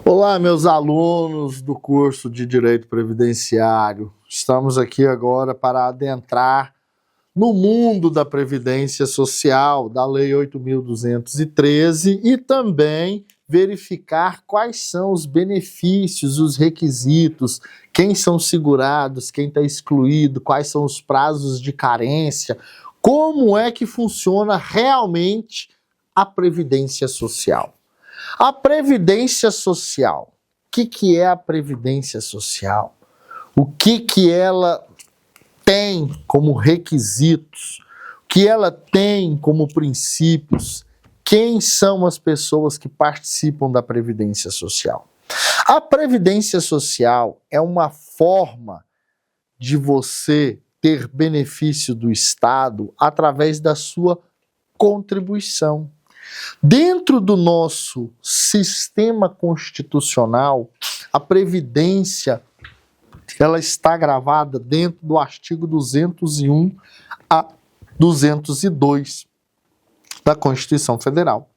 Olá, meus alunos do curso de Direito Previdenciário. Estamos aqui agora para adentrar no mundo da Previdência Social, da Lei 8.213 e também verificar quais são os benefícios, os requisitos, quem são segurados, quem está excluído, quais são os prazos de carência, como é que funciona realmente a Previdência Social. A Previdência Social. O que é a Previdência Social? O que ela tem como requisitos? O que ela tem como princípios? Quem são as pessoas que participam da Previdência Social? A Previdência Social é uma forma de você ter benefício do Estado através da sua contribuição. Dentro do nosso sistema constitucional, a Previdência ela está gravada dentro do artigo 201 a 202 da Constituição Federal.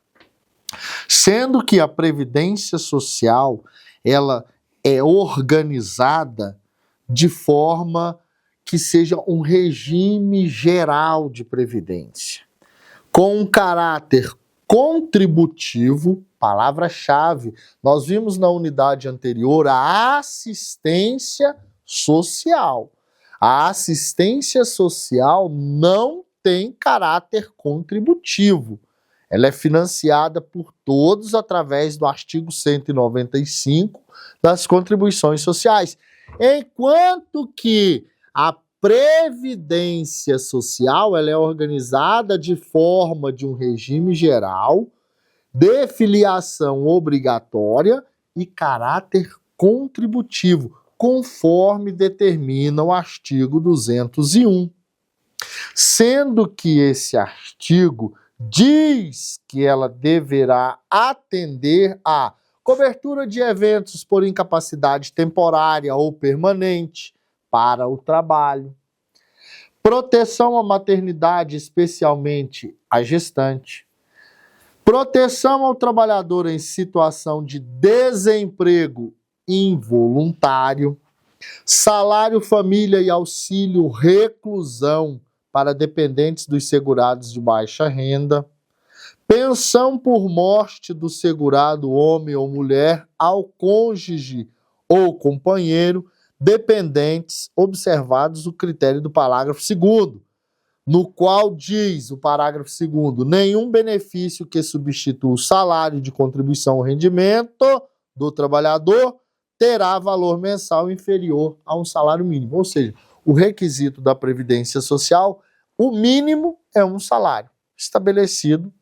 Sendo que a Previdência Social ela é organizada de forma que seja um regime geral de previdência, com um caráter contributivo, palavra-chave. Nós vimos na unidade anterior a assistência social. A assistência social não tem caráter contributivo. Ela é financiada por todos através do artigo 195 das contribuições sociais. Enquanto que a Previdência Social ela é organizada de forma de um regime geral, de filiação obrigatória e caráter contributivo, conforme determina o artigo 201. Sendo que esse artigo diz que ela deverá atender à cobertura de eventos por incapacidade temporária ou permanente, para o trabalho, proteção à maternidade, especialmente à gestante, proteção ao trabalhador em situação de desemprego involuntário, salário família e auxílio reclusão para dependentes dos segurados de baixa renda, pensão por morte do segurado homem ou mulher ao cônjuge ou companheiro, dependentes, observados o critério do parágrafo 2º, no qual diz o parágrafo 2º, nenhum benefício que substitua o salário de contribuição ou rendimento do trabalhador terá valor mensal inferior a um salário mínimo. Ou seja, o requisito da Previdência Social, o mínimo é um salário estabelecido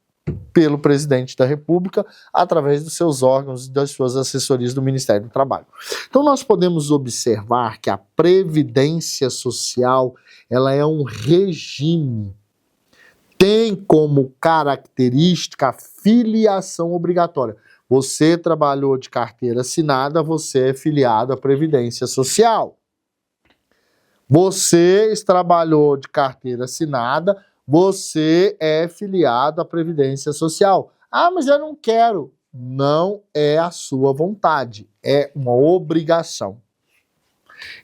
pelo presidente da República, através dos seus órgãos e das suas assessorias do Ministério do Trabalho. Então nós podemos observar que a Previdência Social ela é um regime, tem como característica a filiação obrigatória. Você trabalhou de carteira assinada, você é filiado à Previdência Social. Você trabalhou de carteira assinada, você é filiado à Previdência Social. Ah, mas eu não quero. Não é a sua vontade, é uma obrigação.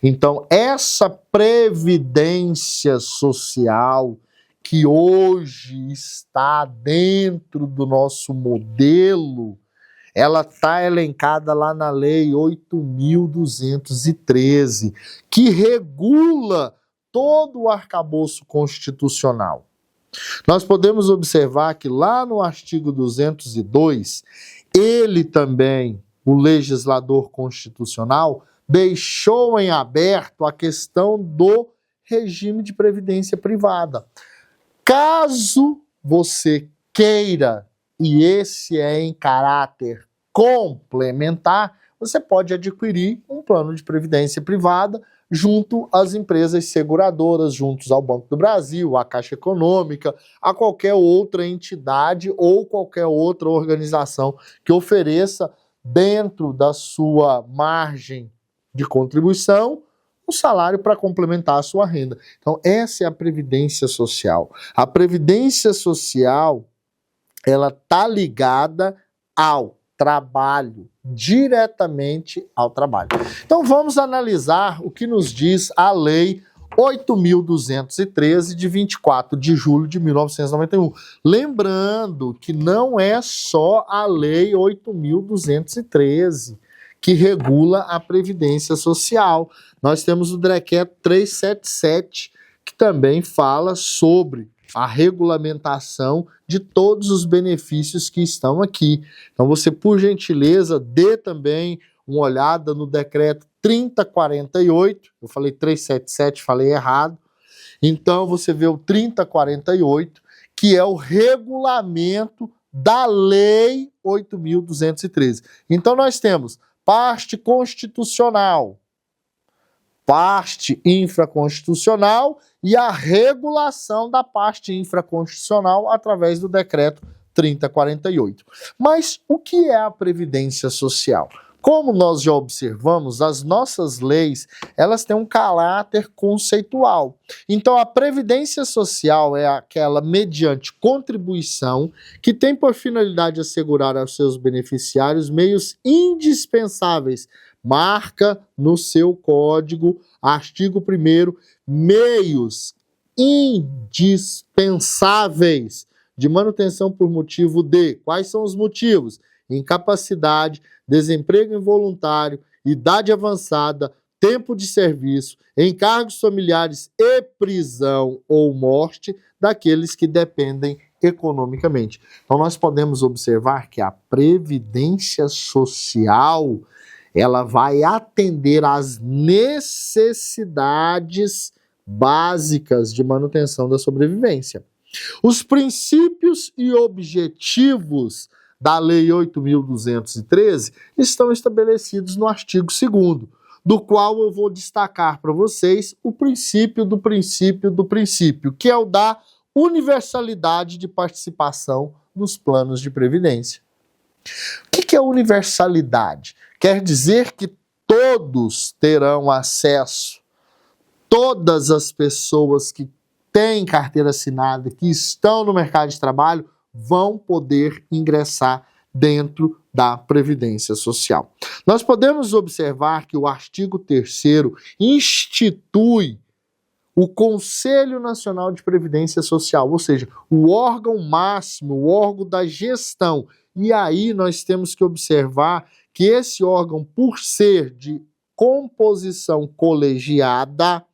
Então, essa Previdência Social que hoje está dentro do nosso modelo, ela está elencada lá na Lei 8.213, que regula todo o arcabouço constitucional. Nós podemos observar que lá no artigo 202, ele também, o legislador constitucional, deixou em aberto a questão do regime de previdência privada. Caso você queira, e esse é em caráter complementar, você pode adquirir um plano de previdência privada junto às empresas seguradoras, juntos ao Banco do Brasil, à Caixa Econômica, a qualquer outra entidade ou qualquer outra organização que ofereça dentro da sua margem de contribuição um salário para complementar a sua renda. Então, essa é a Previdência Social. A Previdência Social ela está ligada ao trabalho, diretamente ao trabalho. Então vamos analisar o que nos diz a Lei 8.213, de 24 de julho de 1991. Lembrando que não é só a Lei 8.213 que regula a Previdência Social. Nós temos o Decreto 377, que também fala sobre a regulamentação de todos os benefícios que estão aqui. Então você, por gentileza, dê também uma olhada no Decreto 3048, eu falei 377, falei errado. Então você vê o 3048, que é o regulamento da Lei 8.213. Então nós temos parte constitucional, parte infraconstitucional e a regulação da parte infraconstitucional através do Decreto 3048. Mas o que é a Previdência Social? Como nós já observamos, as nossas leis, elas têm um caráter conceitual. Então, a Previdência Social é aquela mediante contribuição que tem por finalidade assegurar aos seus beneficiários meios indispensáveis. Marca no seu código, artigo 1º, meios indispensáveis de manutenção por motivo de... Quais são os motivos? Incapacidade, desemprego involuntário, idade avançada, tempo de serviço, encargos familiares e prisão ou morte daqueles que dependem economicamente. Então nós podemos observar que a Previdência Social, ela vai atender às necessidades básicas de manutenção da sobrevivência. Os princípios e objetivos da Lei 8.213 estão estabelecidos no artigo 2º, do qual eu vou destacar para vocês o princípio do princípio do princípio, que é o da universalidade de participação nos planos de previdência. O que é universalidade? Quer dizer que todos terão acesso, todas as pessoas que têm carteira assinada, que estão no mercado de trabalho, vão poder ingressar dentro da Previdência Social. Nós podemos observar que o artigo 3º institui o Conselho Nacional de Previdência Social, ou seja, o órgão máximo, o órgão da gestão. E aí nós temos que observar que esse órgão, por ser de composição colegiada,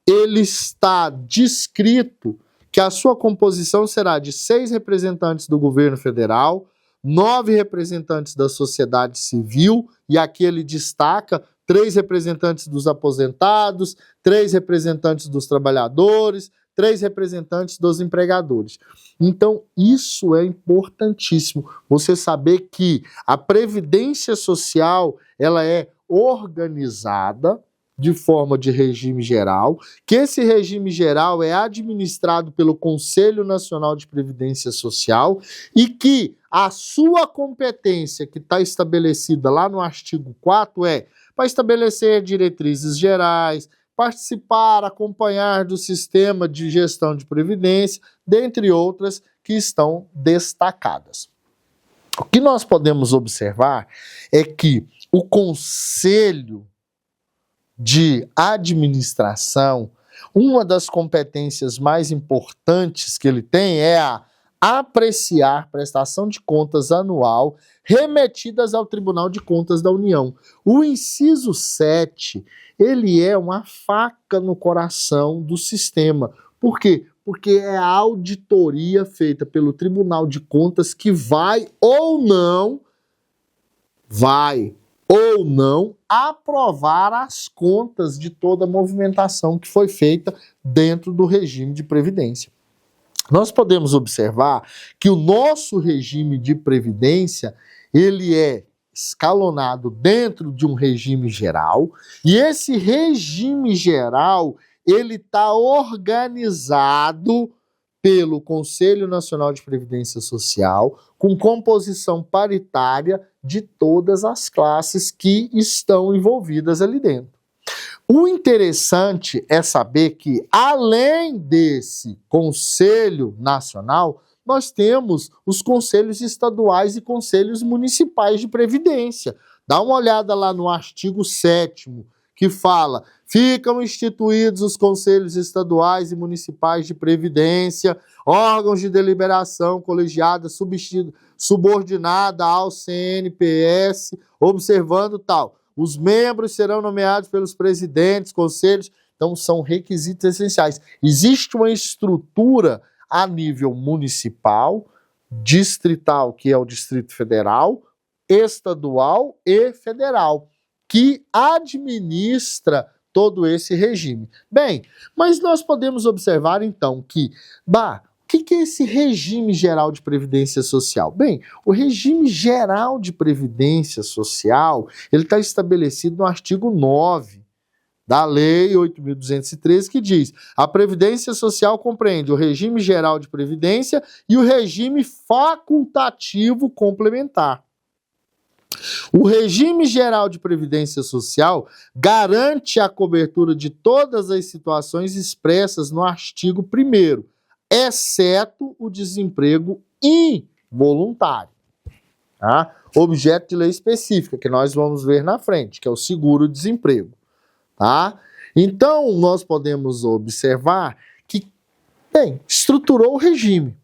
ele está descrito que a sua composição será de 6 representantes do governo federal, 9 representantes da sociedade civil, e aqui ele destaca 3 representantes dos aposentados, 3 representantes dos trabalhadores, 3 representantes dos empregadores. Então, isso é importantíssimo, você saber que a Previdência Social, ela é organizada de forma de regime geral, que esse regime geral é administrado pelo Conselho Nacional de Previdência Social e que a sua competência, que está estabelecida lá no artigo 4, é para estabelecer diretrizes gerais, participar, acompanhar do sistema de gestão de previdência, dentre outras que estão destacadas. O que nós podemos observar é que o Conselho de Administração, uma das competências mais importantes que ele tem é a apreciar prestação de contas anual remetidas ao Tribunal de Contas da União. O inciso 7, ele é uma faca no coração do sistema. Por quê? Porque é a auditoria feita pelo Tribunal de Contas que vai ou não aprovar as contas de toda a movimentação que foi feita dentro do regime de previdência. Nós podemos observar que o nosso regime de previdência, ele é escalonado dentro de um regime geral, e esse regime geral, ele está organizado pelo Conselho Nacional de Previdência Social, com composição paritária de todas as classes que estão envolvidas ali dentro. O interessante é saber que, além desse Conselho Nacional, nós temos os conselhos estaduais e conselhos municipais de previdência. Dá uma olhada lá no artigo 7º, que fala: ficam instituídos os conselhos estaduais e municipais de previdência, órgãos de deliberação colegiada subordinada ao CNPS, observando tal. Os membros serão nomeados pelos presidentes, conselhos, então são requisitos essenciais. Existe uma estrutura a nível municipal, distrital, que é o Distrito Federal, estadual e federal, que administra todo esse regime. Bem, mas nós podemos observar então que, o que é esse regime geral de previdência social? Bem, o regime geral de previdência social, ele está estabelecido no artigo 9 da Lei 8.213, que diz: a Previdência Social compreende o regime geral de previdência e o regime facultativo complementar. O regime geral de previdência social garante a cobertura de todas as situações expressas no artigo 1º, exceto o desemprego involuntário. Tá? Objeto de lei específica, que nós vamos ver na frente, que é o seguro-desemprego. Tá? Então, nós podemos observar que, estruturou o regime.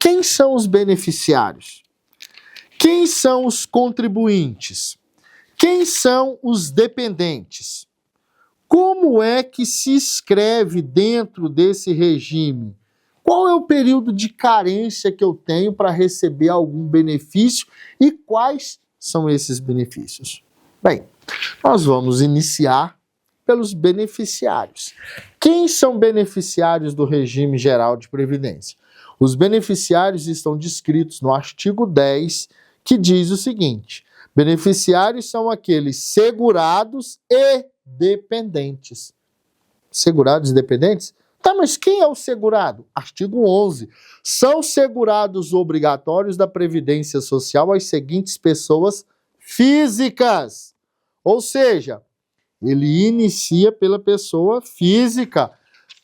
Quem são os beneficiários? Quem são os contribuintes? Quem são os dependentes? Como é que se escreve dentro desse regime? Qual é o período de carência que eu tenho para receber algum benefício e quais são esses benefícios? Bem, nós vamos iniciar pelos beneficiários. Quem são beneficiários do regime geral de previdência? Os beneficiários estão descritos no artigo 10, que diz o seguinte: beneficiários são aqueles segurados e dependentes. Segurados e dependentes? Tá, mas quem é o segurado? Artigo 11. São segurados obrigatórios da Previdência Social as seguintes pessoas físicas. Ou seja, ele inicia pela pessoa física.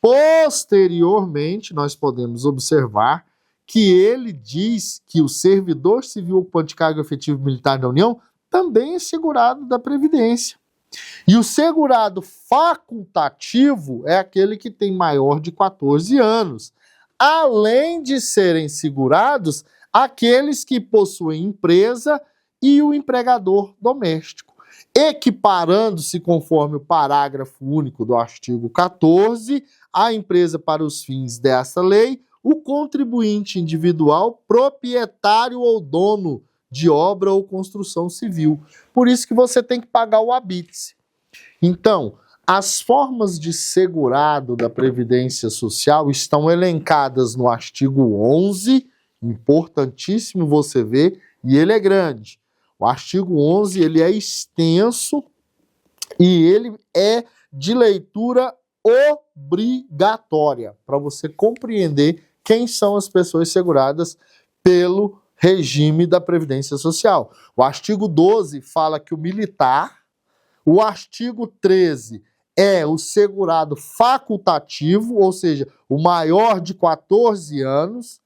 Posteriormente, nós podemos observar que ele diz que o servidor civil ocupante de cargo efetivo militar da União também é segurado da Previdência. E o segurado facultativo é aquele que tem maior de 14 anos, além de serem segurados aqueles que possuem empresa e o empregador doméstico, equiparando-se conforme o parágrafo único do artigo 14, a empresa para os fins dessa lei, o contribuinte individual, proprietário ou dono de obra ou construção civil. Por isso que você tem que pagar o habite-se. Então, as formas de segurado da Previdência Social estão elencadas no artigo 11, importantíssimo você ver, e ele é grande. O artigo 11, ele é extenso e ele é de leitura obrigatória, para você compreender quem são as pessoas seguradas pelo regime da Previdência Social. O artigo 12 fala que o militar, o artigo 13 é o segurado facultativo, ou seja, o maior de 14 anos,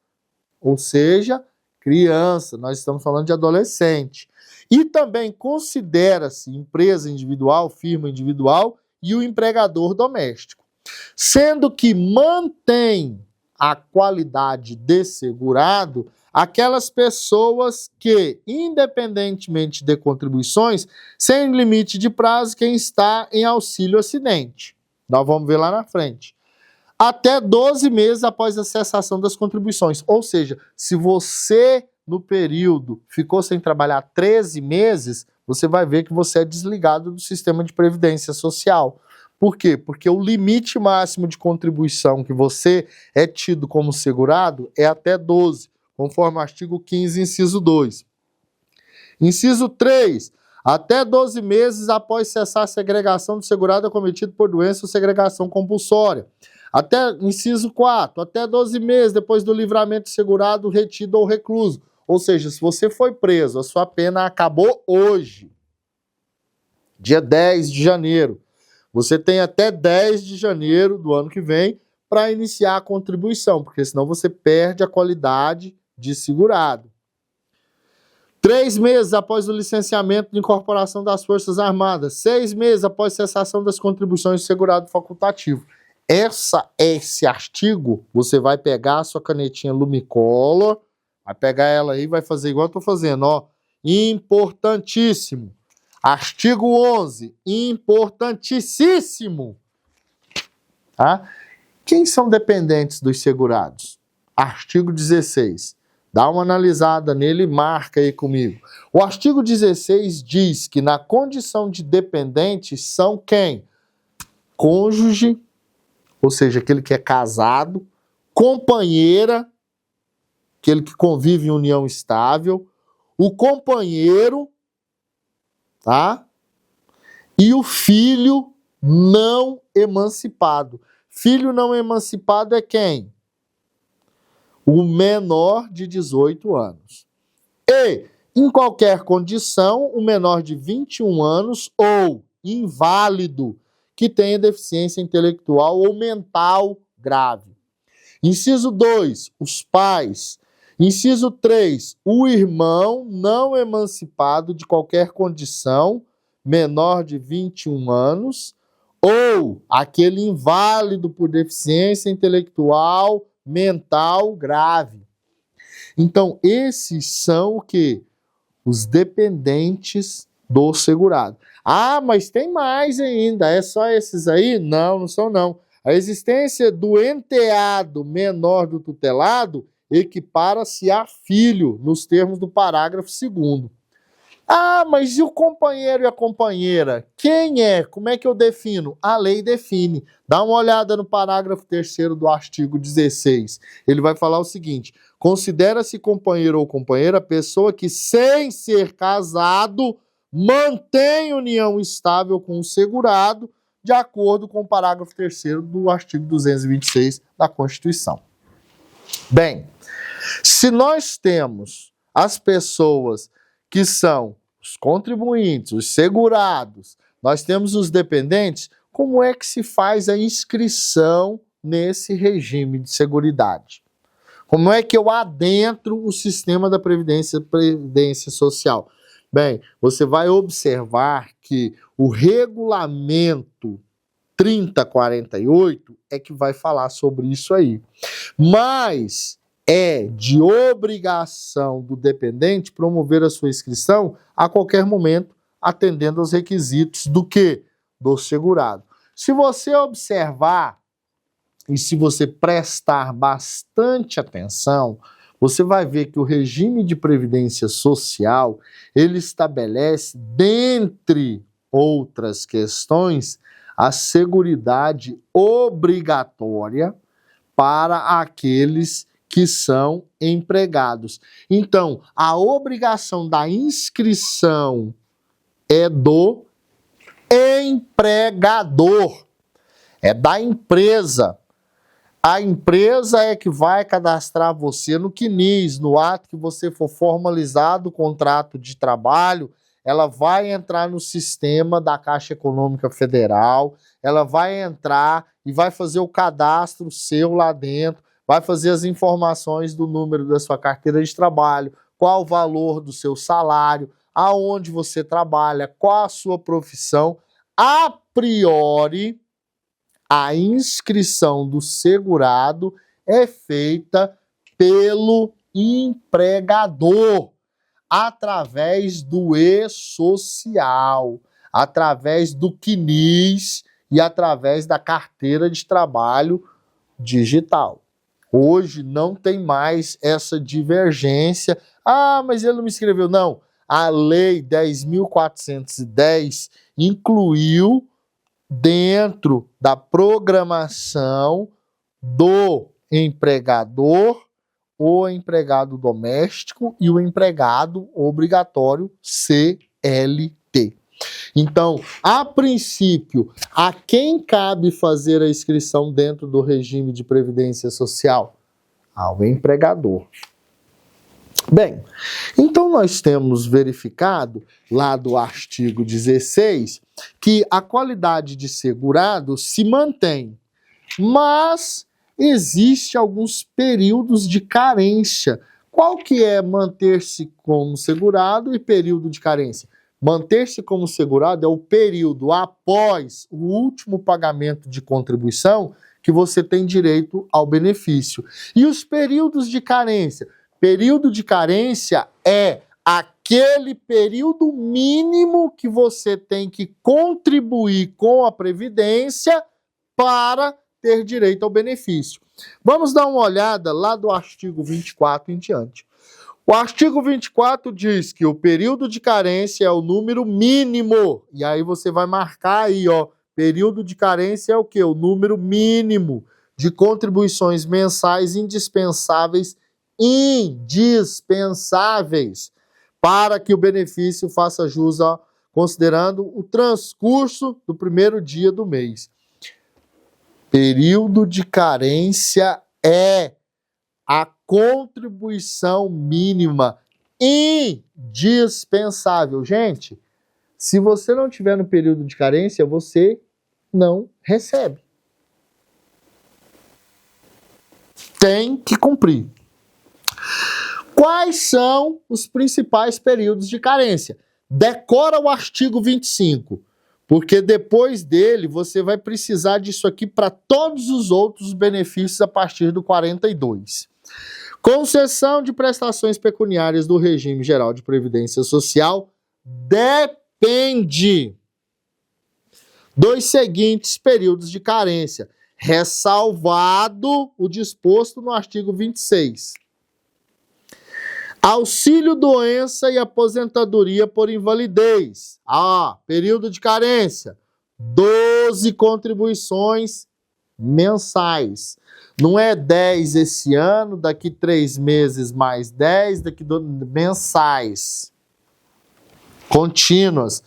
ou seja, criança, nós estamos falando de adolescente. E também considera-se empresa individual, firma individual e o empregador doméstico. Sendo que mantém a qualidade de segurado aquelas pessoas que, independentemente de contribuições, sem limite de prazo, quem está em auxílio acidente. Nós vamos ver lá na frente. Até 12 meses após a cessação das contribuições. Ou seja, se você, no período, ficou sem trabalhar 13 meses, você vai ver que você é desligado do sistema de previdência social. Por quê? Porque o limite máximo de contribuição que você é tido como segurado é até 12, conforme o artigo 15, inciso 2. Inciso 3. Até 12 meses após cessar a segregação do segurado acometido por doença ou segregação compulsória. Inciso 4. Até 12 meses depois do livramento do segurado, retido ou recluso. Ou seja, se você foi preso, a sua pena acabou hoje, dia 10 de janeiro. Você tem até 10 de janeiro do ano que vem para iniciar a contribuição, porque senão você perde a qualidade de segurado. 3 meses após o licenciamento de incorporação das Forças Armadas. 6 meses após cessação das contribuições de segurado facultativo. Esse artigo, você vai pegar a sua canetinha Lumicolor, vai pegar ela aí e vai fazer igual eu estou fazendo, ó. Importantíssimo. Artigo 11, importantíssimo. Tá? Quem são dependentes dos segurados? Artigo 16. Dá uma analisada nele e marca aí comigo. O artigo 16 diz que na condição de dependente são quem? Cônjuge, ou seja, aquele que é casado, companheira, aquele que convive em união estável, o companheiro, tá? E o filho não emancipado. Filho não emancipado é quem? O menor de 18 anos. E, em qualquer condição, o menor de 21 anos ou inválido que tenha deficiência intelectual ou mental grave. Inciso 2, os pais. Inciso 3, o irmão não emancipado de qualquer condição, menor de 21 anos, ou aquele inválido por deficiência intelectual mental grave. Então, esses são o quê? Os dependentes do segurado. Ah, mas tem mais ainda, é só esses aí? Não, não são não. A existência do enteado menor do tutelado equipara-se a filho, nos termos do parágrafo 2º. Ah, mas e o companheiro e a companheira? Quem é? Como é que eu defino? A lei define. Dá uma olhada no parágrafo 3º do artigo 16. Ele vai falar o seguinte: considera-se companheiro ou companheira a pessoa que, sem ser casado, mantém união estável com o segurado, de acordo com o parágrafo 3º do artigo 226 da Constituição. Bem, se nós temos as pessoas que são os contribuintes, os segurados, nós temos os dependentes, como é que se faz a inscrição nesse regime de seguridade? Como é que eu adentro o sistema da Previdência Social? Bem, você vai observar que o regulamento 3048 é que vai falar sobre isso aí. Mas é de obrigação do dependente promover a sua inscrição a qualquer momento, atendendo aos requisitos do quê? Do segurado. Se você observar e se você prestar bastante atenção, você vai ver que o regime de previdência social, ele estabelece, dentre outras questões, a seguridade obrigatória para aqueles que são empregados. Então, a obrigação da inscrição é do empregador, é da empresa. A empresa é que vai cadastrar você no CNIS, no ato que você for formalizado o contrato de trabalho, ela vai entrar no sistema da Caixa Econômica Federal, ela vai entrar e vai fazer o cadastro seu lá dentro, vai fazer as informações do número da sua carteira de trabalho, qual o valor do seu salário, aonde você trabalha, qual a sua profissão. A priori, a inscrição do segurado é feita pelo empregador, através do e-social, através do CNIS e através da carteira de trabalho digital. Hoje não tem mais essa divergência. Ah, mas ele não me escreveu. Não. A Lei 10.410 incluiu dentro da programação do empregador o empregado doméstico e o empregado obrigatório CLT. Então, a princípio, a quem cabe fazer a inscrição dentro do regime de previdência social? Ao empregador. Bem, então nós temos verificado, lá do artigo 16, que a qualidade de segurado se mantém, mas Existem alguns períodos de carência. Qual que é manter-se como segurado e período de carência? Manter-se como segurado é o período após o último pagamento de contribuição que você tem direito ao benefício. E os períodos de carência? Período de carência é aquele período mínimo que você tem que contribuir com a Previdência para ter direito ao benefício. Vamos dar uma olhada lá do artigo 24 em diante. O artigo 24 diz que o período de carência é o número mínimo. E aí você vai marcar aí, ó, período de carência é o quê? O número mínimo de contribuições mensais indispensáveis para que o benefício faça jus considerando o transcurso do primeiro dia do mês. Período de carência é a contribuição mínima indispensável. Gente, se você não tiver no período de carência, você não recebe. Tem que cumprir. Quais são os principais períodos de carência? Decora o artigo 25, porque depois dele você vai precisar disso aqui para todos os outros benefícios a partir do 42. Concessão de prestações pecuniárias do regime geral de previdência social depende dos seguintes períodos de carência, ressalvado o disposto no artigo 26. Auxílio doença e aposentadoria por invalidez. Período de carência, 12 contribuições mensais. Não é 10 esse ano, daqui 3 meses mais 10, mensais. Contínuas.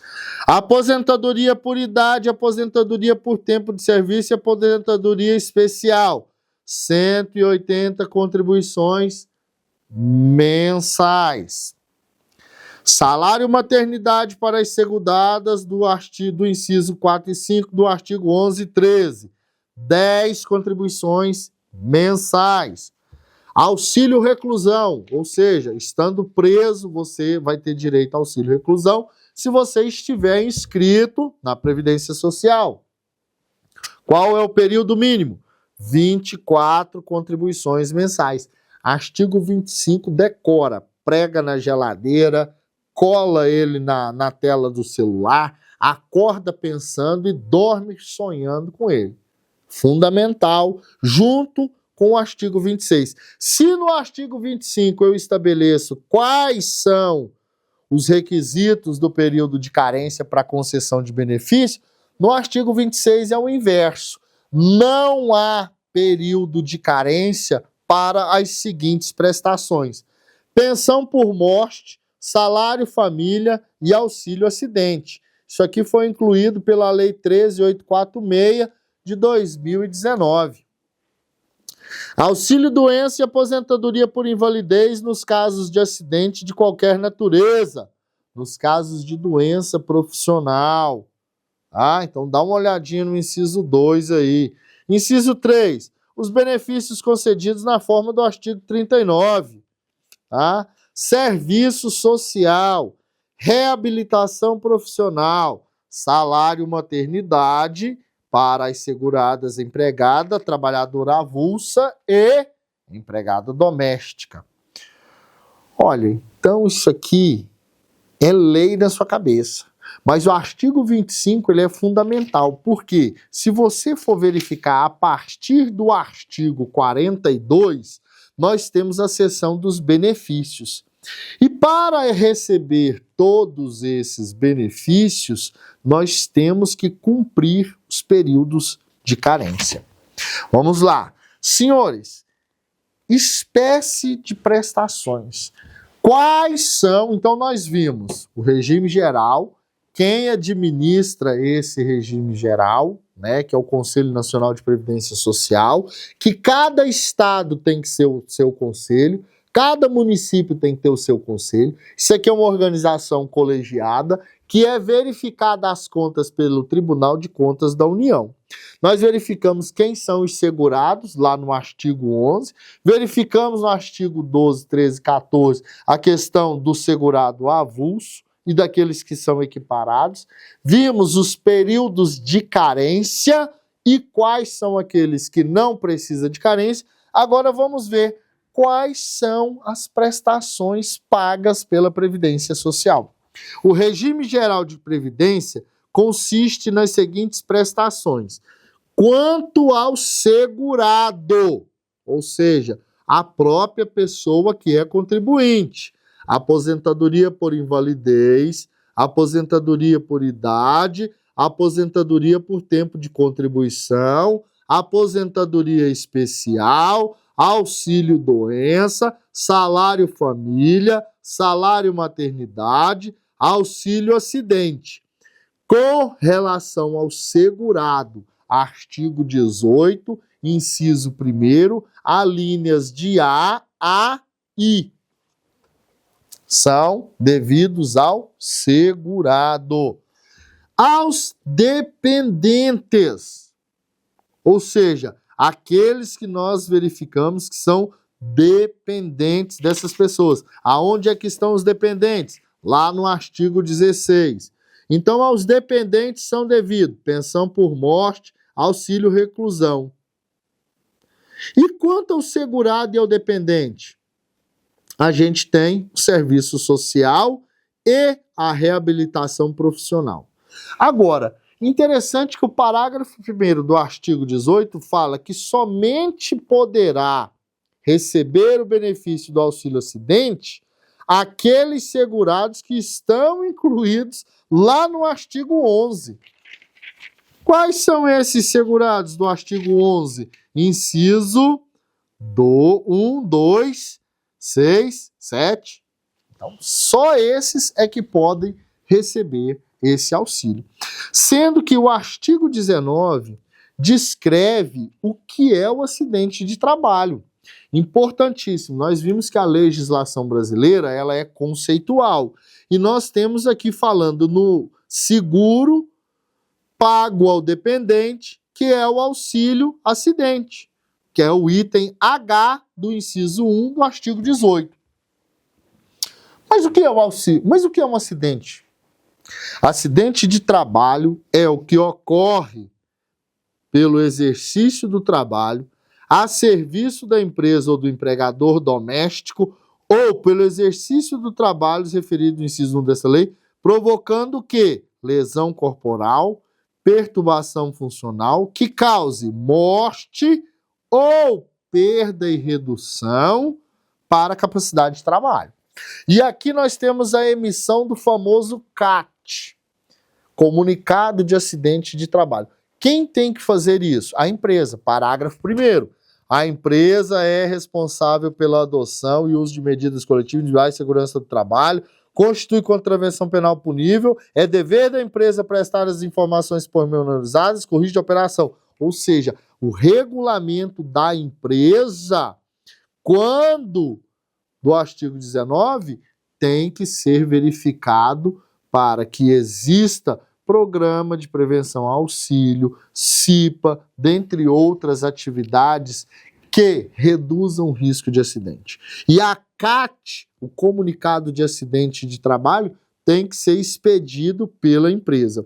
Aposentadoria por idade, aposentadoria por tempo de serviço e aposentadoria especial. 180 contribuições mensais. Salário maternidade para as seguradas do inciso 4 e 5 do artigo 11 e 13. 10 contribuições mensais. Auxílio reclusão, ou seja, estando preso, você vai ter direito ao auxílio reclusão se você estiver inscrito na Previdência Social. Qual é o período mínimo? 24 contribuições mensais. Artigo 25 decora, prega na geladeira, cola ele na tela do celular, acorda pensando e dorme sonhando com ele. Fundamental, junto com o artigo 26. Se no artigo 25 eu estabeleço quais são os requisitos do período de carência para concessão de benefício, no artigo 26 é o inverso. Não há período de carência para as seguintes prestações: pensão por morte, salário família e auxílio acidente. Isso aqui foi incluído pela Lei 13.846 de 2019. Auxílio doença e aposentadoria por invalidez nos casos de acidente de qualquer natureza, nos casos de doença profissional. Então dá uma olhadinha no inciso 2 aí. Inciso 3. Os benefícios concedidos na forma do artigo 39. Serviço social, reabilitação profissional, salário maternidade para as seguradas empregada, trabalhadora avulsa e empregada doméstica. Olha, então isso aqui é lei na sua cabeça. Mas o artigo 25 ele é fundamental, porque se você for verificar a partir do artigo 42, nós temos a seção dos benefícios. E para receber todos esses benefícios, nós temos que cumprir os períodos de carência. Vamos lá. Senhores, espécie de prestações. Quais são? Então nós vimos o regime geral, quem administra esse regime geral, né, que é o Conselho Nacional de Previdência Social, que cada estado tem que ser o seu conselho, cada município tem que ter o seu conselho. Isso aqui é uma organização colegiada que é verificada as contas pelo Tribunal de Contas da União. Nós verificamos quem são os segurados, lá no artigo 11, verificamos no artigo 12, 13, 14, a questão do segurado avulso e daqueles que são equiparados, vimos os períodos de carência e quais são aqueles que não precisam de carência. Agora vamos ver quais são as prestações pagas pela Previdência Social. O regime geral de previdência consiste nas seguintes prestações. Quanto ao segurado, ou seja, a própria pessoa que é contribuinte, aposentadoria por invalidez, aposentadoria por idade, aposentadoria por tempo de contribuição, aposentadoria especial, auxílio-doença, salário-família, salário-maternidade, auxílio-acidente. Com relação ao segurado, artigo 18, inciso 1º, alíneas de A I, são devidos ao segurado. Aos dependentes, ou seja, aqueles que nós verificamos que são dependentes dessas pessoas. Aonde é que estão os dependentes? Lá no artigo 16. Então, aos dependentes são devidos pensão por morte, auxílio reclusão. E quanto ao segurado e ao dependente? A gente tem o serviço social e a reabilitação profissional. Agora, interessante que o parágrafo 1º do artigo 18 fala que somente poderá receber o benefício do auxílio-acidente aqueles segurados que estão incluídos lá no artigo 11. Quais são esses segurados do artigo 11? Inciso 1, 2, 6, 7. Então, só esses é que podem receber esse auxílio. Sendo que o artigo 19 descreve o que é o acidente de trabalho. Importantíssimo, nós vimos que a legislação brasileira ela é conceitual. E nós temos aqui falando no seguro pago ao dependente, que é o auxílio acidente, que é o item H do inciso 1 do artigo 18. Mas o que é o auxílio? Mas o que é um acidente? Acidente de trabalho é o que ocorre pelo exercício do trabalho a serviço da empresa ou do empregador doméstico ou pelo exercício do trabalho referido no inciso 1 dessa lei, provocando o quê? Lesão corporal, perturbação funcional que cause morte ou perda e redução para a capacidade de trabalho. E aqui nós temos a emissão do famoso CAT, Comunicado de Acidente de Trabalho. Quem tem que fazer isso? A empresa. Parágrafo 1º. A empresa é responsável pela adoção e uso de medidas coletivas individuais de segurança do trabalho, constitui contravenção penal punível, é dever da empresa prestar as informações pormenorizadas, corrige a operação. Ou seja, o regulamento da empresa, quando do artigo 19, tem que ser verificado para que exista programa de prevenção auxílio, CIPA, dentre outras atividades que reduzam o risco de acidente. E a CAT, o comunicado de acidente de trabalho, tem que ser expedido pela empresa.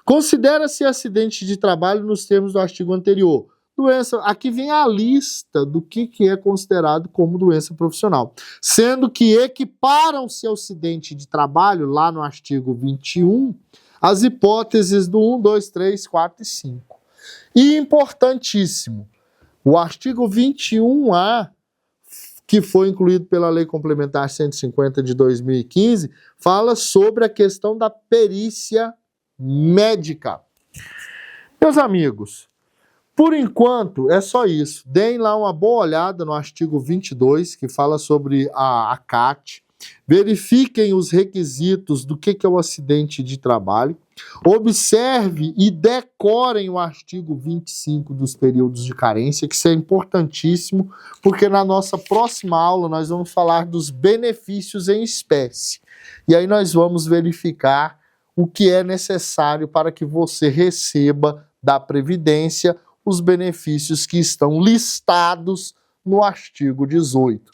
Considera-se acidente de trabalho nos termos do artigo anterior. Doença, aqui vem a lista do que é considerado como doença profissional, sendo que equiparam-se ao acidente de trabalho, lá no artigo 21, as hipóteses do 1, 2, 3, 4 e 5. E importantíssimo, o artigo 21A, que foi incluído pela Lei Complementar 150 de 2015, fala sobre a questão da perícia médica. Meus amigos, por enquanto é só isso. Deem lá uma boa olhada no artigo 22, que fala sobre a CAT. Verifiquem os requisitos do que é o acidente de trabalho. Observe e decorem o artigo 25 dos períodos de carência, que isso é importantíssimo, porque na nossa próxima aula nós vamos falar dos benefícios em espécie. E aí nós vamos verificar o que é necessário para que você receba da Previdência os benefícios que estão listados no artigo 18.